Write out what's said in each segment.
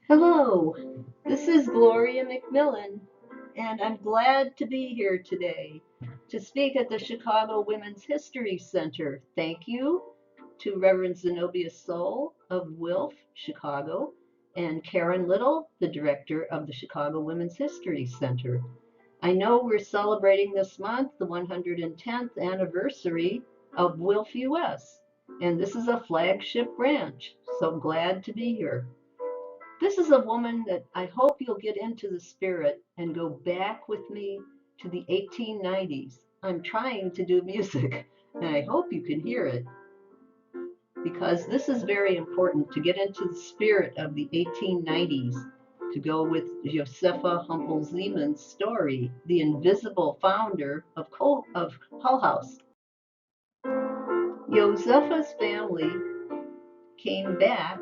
Hello, this is Gloria McMillan, and I'm glad to be here today to speak at the Chicago Women's History Center. Thank you to Reverend Zenobia Soul of WILF Chicago and Karen Little, the director of the Chicago Women's History Center. I know we're celebrating this month the 110th anniversary of WILF US, and this is a flagship branch, so glad to be here. This is a woman that I hope you'll get into the spirit and go back with me to the 1890s. I'm trying to do music, and I hope you can hear it because this is very important to get into the spirit of the 1890s, to go with Josepha Humpel-Zeman's story, the invisible founder of Hull House. Josepha's family came back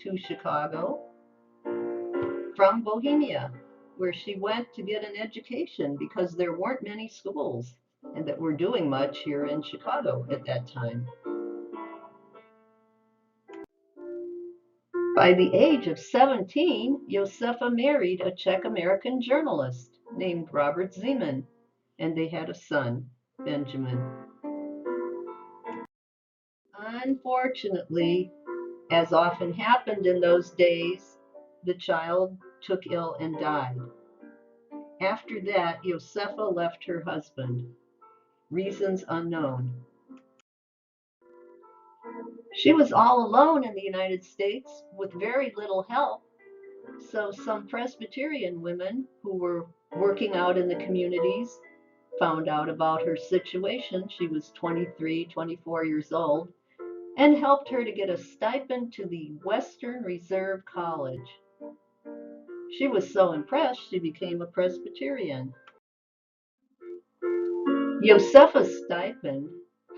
to Chicago from Bohemia, where she went to get an education because there weren't many schools and that were doing much here in Chicago at that time. By the age of 17, Josepha married a Czech-American journalist named Robert Zeman, and they had a son, Benjamin. Unfortunately, as often happened in those days, the child took ill and died. After that, Josepha left her husband, reasons unknown. She was all alone in the United States with very little help, so some Presbyterian women who were working out in the communities found out about her situation. She was 23, 24 years old, and helped her to get a stipend to the Western Reserve College. She was so impressed, she became a Presbyterian. Josepha's stipend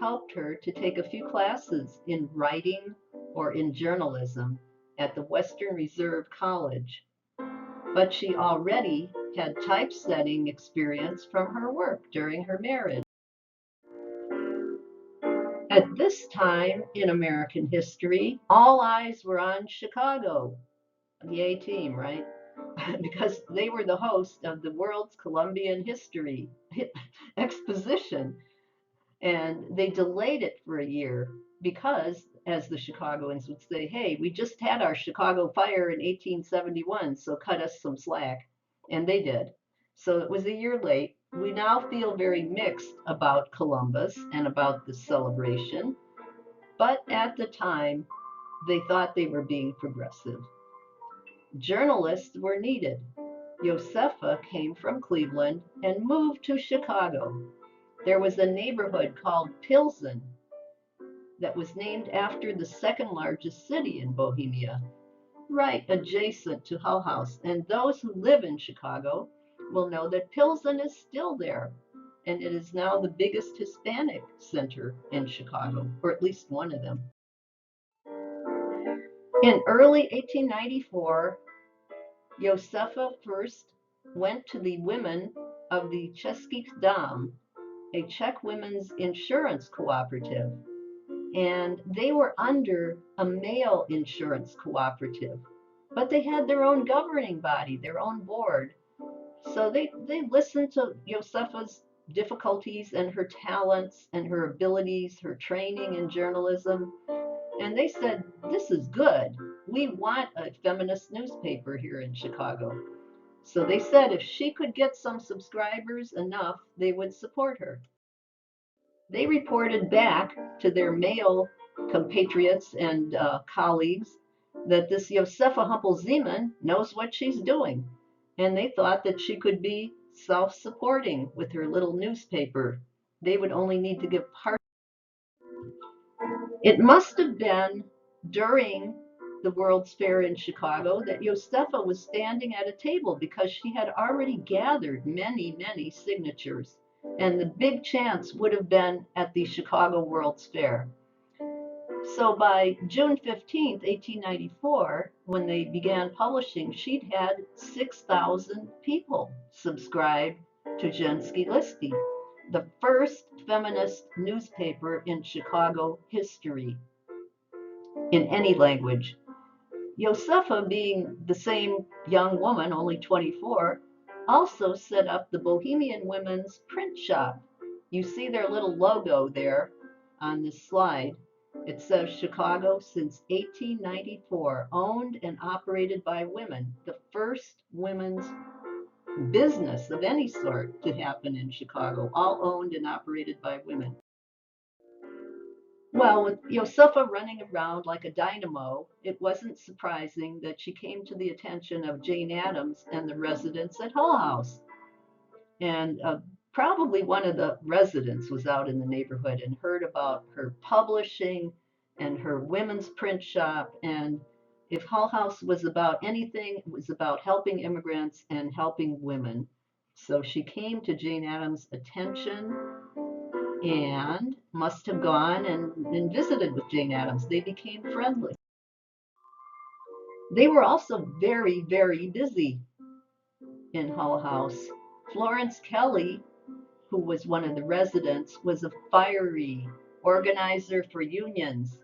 helped her to take a few classes in writing or in journalism at the Western Reserve College, but she already had typesetting experience from her work during her marriage. At this time in American history, all eyes were on Chicago, the A team, right? Because they were the host of the World's Columbian History Exposition. And they delayed it for a year because, as the Chicagoans would say, hey, we just had our Chicago fire in 1871, so cut us some slack. And they did. So it was a year late. We now feel very mixed about Columbus and about the celebration. But at the time, they thought they were being progressive. Journalists were needed. Josepha came from Cleveland and moved to Chicago. There was a neighborhood called Pilsen that was named after the second largest city in Bohemia, right adjacent to Hull House. And those who live in Chicago will know that Pilsen is still there, and it is now the biggest Hispanic center in Chicago, or at least one of them. In early 1894, Josepha first went to the women of the Českých dám, a Czech women's insurance cooperative, and they were under a male insurance cooperative, but they had their own governing body, their own board. So they listened to Josepha's difficulties and her talents and her abilities, her training in journalism, and they said, this is good. We want a feminist newspaper here in Chicago. So they said if she could get some subscribers enough, they would support her. They reported back to their male compatriots and colleagues that this Josepha Humpel-Zeman knows what she's doing. And they thought that she could be self-supporting with her little newspaper. They would only need to give part. It must have been during the World's Fair in Chicago that Josepha was standing at a table because she had already gathered many, many signatures. And the big chance would have been at the Chicago World's Fair. So by June 15th, 1894, when they began publishing, she'd had 6,000 people subscribe to Ženský listy. the first feminist newspaper in Chicago history in any language. Josefa, being the same young woman, only 24, also set up the Bohemian Women's Print Shop. You see their little logo there on this slide. It says Chicago since 1894, owned and operated by women, the first women's business of any sort to happen in Chicago, all owned and operated by women. Well, with Josefa running around like a dynamo, it wasn't surprising that she came to the attention of Jane Addams and the residents at Hull House. And probably one of the residents was out in the neighborhood and heard about her publishing and her women's print shop. And if Hull House was about anything, it was about helping immigrants and helping women. So she came to Jane Addams' attention and must have gone and visited with Jane Addams. They became friendly. They were also very, very busy in Hull House. Florence Kelly, who was one of the residents, was a fiery organizer for unions.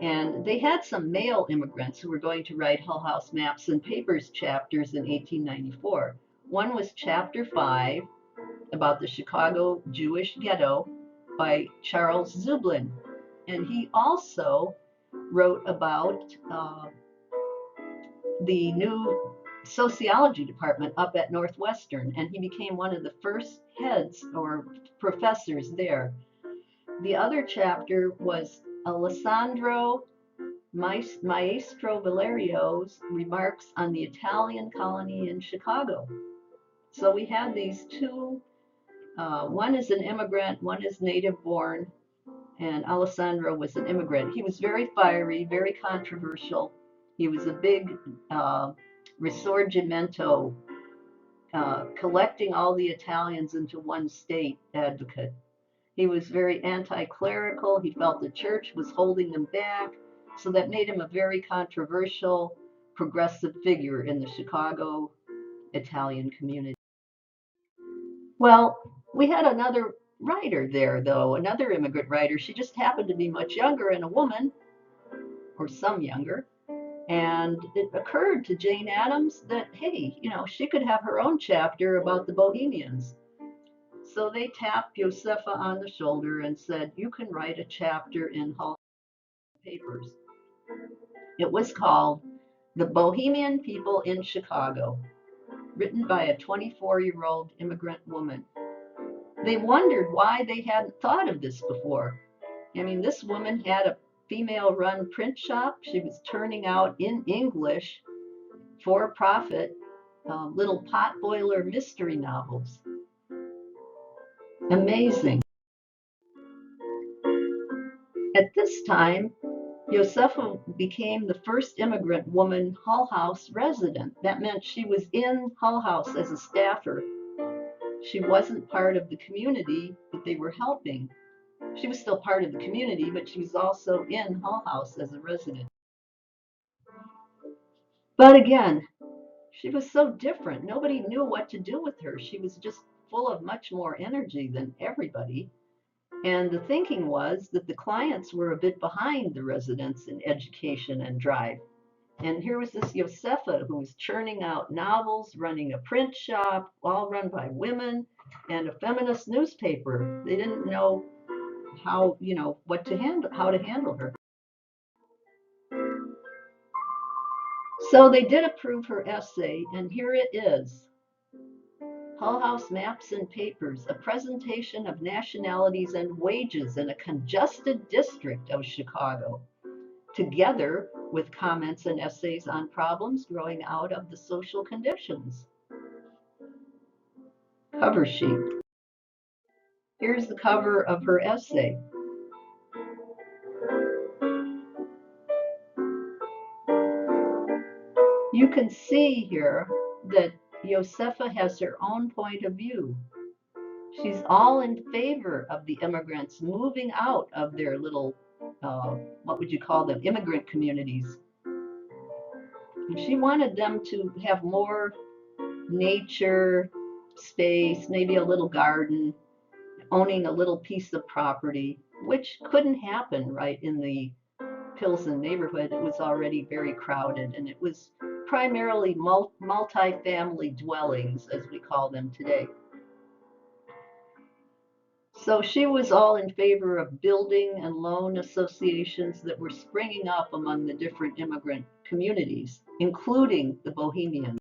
And they had some male immigrants who were going to write Hull House Maps and Papers chapters in 1894. One was Chapter 5 about the Chicago Jewish ghetto by Charles Zublin. And he also wrote about the new sociology department up at Northwestern, and he became one of the first heads or professors there. The other chapter was Alessandro Maestro Valerio's remarks on the Italian colony in Chicago. So we had these two, one is an immigrant, one is native born, and Alessandro was an immigrant. He was very fiery, very controversial. He was a big Risorgimento, collecting all the Italians into one state advocate. He was very anti-clerical. He felt the church was holding them back. So that made him a very controversial, progressive figure in the Chicago Italian community. Well, we had another writer there, though, another immigrant writer. She just happened to be much younger and a woman, or some younger. And it occurred to Jane Addams that, hey, she could have her own chapter about the Bohemians. So they tapped Josefa on the shoulder and said, you can write a chapter in Hull Papers. It was called The Bohemian People in Chicago, written by a 24-year-old immigrant woman. They wondered why they hadn't thought of this before. I mean, this woman had a female-run print shop. She was turning out in English, for profit, little potboiler mystery novels. Amazing. At this time, Josefa became the first immigrant woman Hull House resident. That meant she was in Hull House as a staffer. She wasn't part of the community that they were helping. She was still part of the community, but she was also in Hull House as a resident. But again, she was so different. Nobody knew what to do with her. She was just full of much more energy than everybody. And the thinking was that the clients were a bit behind the residents in education and drive. And here was this Josefa who was churning out novels, running a print shop, all run by women, and a feminist newspaper. They didn't know how, how to handle her. So they did approve her essay, and here it is. Hull House Maps and Papers, a presentation of nationalities and wages in a congested district of Chicago, together with comments and essays on problems growing out of the social conditions. Cover sheet. Here's the cover of her essay. You can see here that Josefa has her own point of view. She's all in favor of the immigrants moving out of their little, what would you call them, immigrant communities. And she wanted them to have more nature, space, maybe a little garden. owning a little piece of property, which couldn't happen right in the Pilsen neighborhood. It was already very crowded, and it was primarily multi-family dwellings, as we call them today. So she was all in favor of building and loan associations that were springing up among the different immigrant communities, including the Bohemians.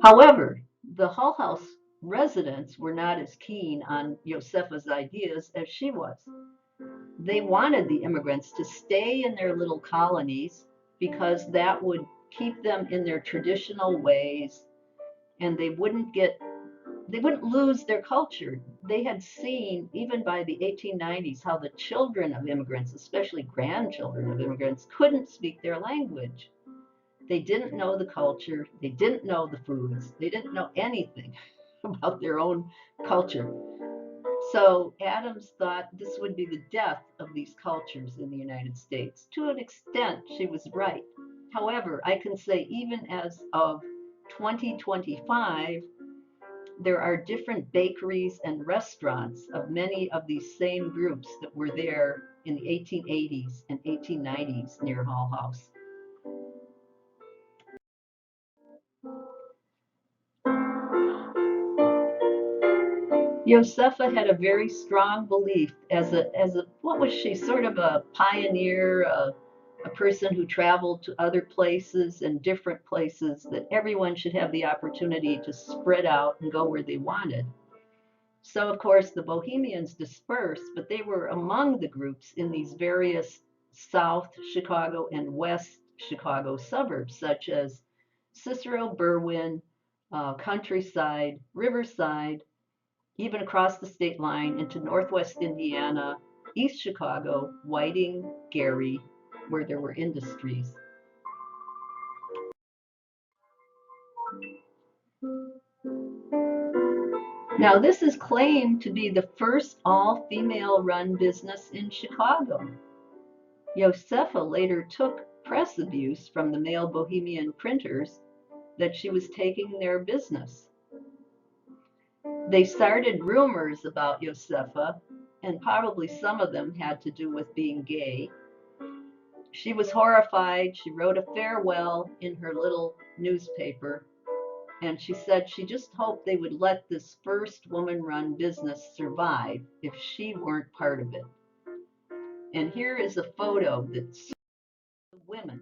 However, the Hull House residents were not as keen on Josefa's ideas as she was. They wanted the immigrants to stay in their little colonies because that would keep them in their traditional ways, and they wouldn't lose their culture. They had seen, even by the 1890s, how the children of immigrants, especially grandchildren of immigrants, couldn't speak their language. They didn't know the culture, they didn't know the foods, they didn't know anything about their own culture. So Adams thought this would be the death of these cultures in the United States. To an extent, she was right. However, I can say even as of 2025, there are different bakeries and restaurants of many of these same groups that were there in the 1880s and 1890s near Hull House. Josefa had a very strong belief as a what was she, sort of a pioneer, a person who traveled to other places and different places, that everyone should have the opportunity to spread out and go where they wanted. So of course the Bohemians dispersed, but they were among the groups in these various South Chicago and West Chicago suburbs, such as Cicero, Berwyn, Countryside, Riverside, even across the state line into Northwest Indiana, East Chicago, Whiting, Gary, where there were industries. Now, this is claimed to be the first all-female run business in Chicago. Josefa later took press abuse from the male Bohemian printers that she was taking their business. They started rumors about Josefa, and probably some of them had to do with being gay. She was horrified. She wrote a farewell in her little newspaper, and she said she just hoped they would let this first woman-run business survive if she weren't part of it. And here is a photo that's the women.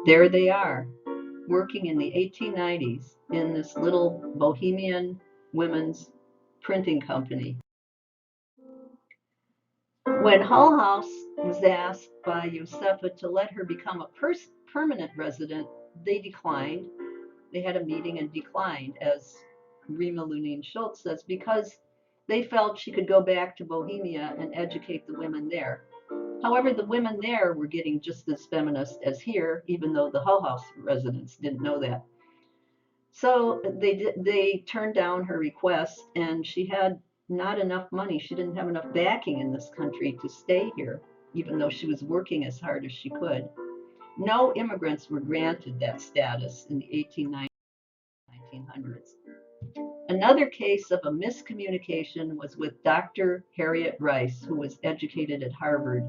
There they are, working in the 1890s in this little Bohemian women's printing company. When Hull House was asked by Josefa to let her become a permanent resident, they declined. They had a meeting and declined, as Rima Lunine Schultz says, because they felt she could go back to Bohemia and educate the women there. However, the women there were getting just as feminist as here, even though the Hull House residents didn't know that. So they turned down her request, and she had not enough money. She didn't have enough backing in this country to stay here, even though she was working as hard as she could. No immigrants were granted that status in the 1890s and 1900s. Another case of a miscommunication was with Dr. Harriet Rice, who was educated at Harvard.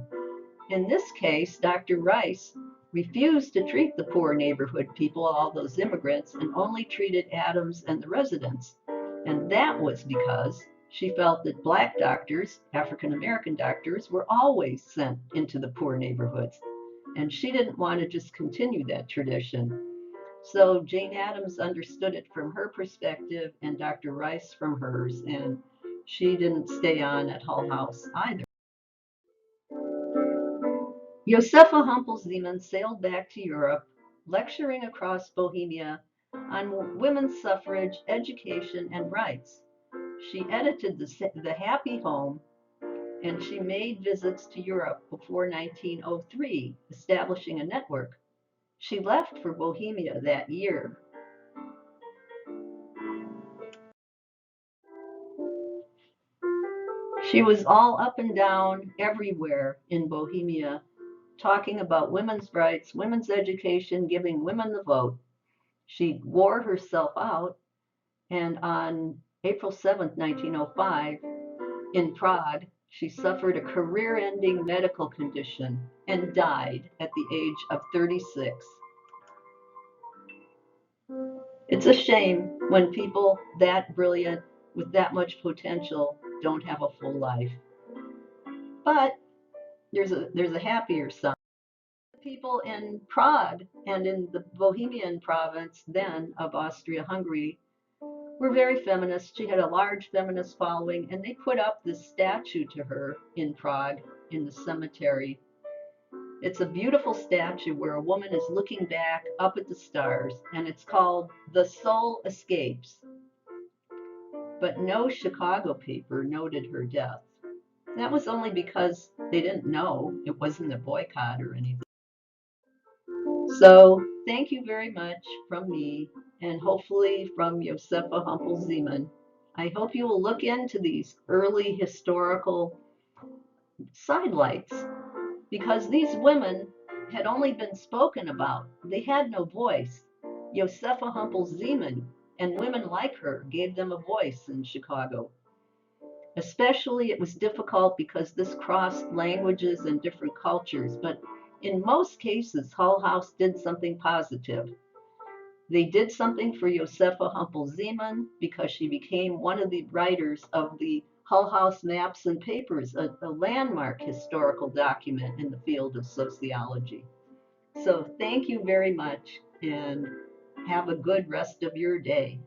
In this case, Dr. Rice refused to treat the poor neighborhood people, all those immigrants, and only treated Adams and the residents. And that was because she felt that black doctors, African American doctors, were always sent into the poor neighborhoods. And she didn't want to just continue that tradition. So Jane Addams understood it from her perspective and Dr. Rice from hers, and she didn't stay on at Hull House either. Josefa Humpelziemann sailed back to Europe, lecturing across Bohemia on women's suffrage, education, and rights. She edited the Happy Home, and she made visits to Europe before 1903, establishing a network. She left for Bohemia that year. She was all up and down everywhere in Bohemia, talking about women's rights, women's education, giving women the vote. She wore herself out, And on April 7th, 1905, in Prague, she suffered a career-ending medical condition and died at the age of 36. It's a shame when people that brilliant with that much potential don't have a full life. But there's a happier side. People in Prague and in the Bohemian province then of Austria-Hungary were very feminist. She had a large feminist following, and they put up this statue to her in Prague in the cemetery. It's a beautiful statue where a woman is looking back up at the stars, and it's called The Soul Escapes. But no Chicago paper noted her death. That was only because they didn't know. It wasn't a boycott or anything. So thank you very much from me, and hopefully from Josefa Humpel-Zeman. I hope you will look into these early historical sidelights, because these women had only been spoken about. They had no voice. Josefa Humpel-Zeman and women like her gave them a voice in Chicago. Especially it was difficult because this crossed languages and different cultures, but in most cases, Hull House did something positive. They did something for Josefa Humpel-Zeman because she became one of the writers of the Hull House Maps and Papers, a landmark historical document in the field of sociology. So thank you very much, and have a good rest of your day.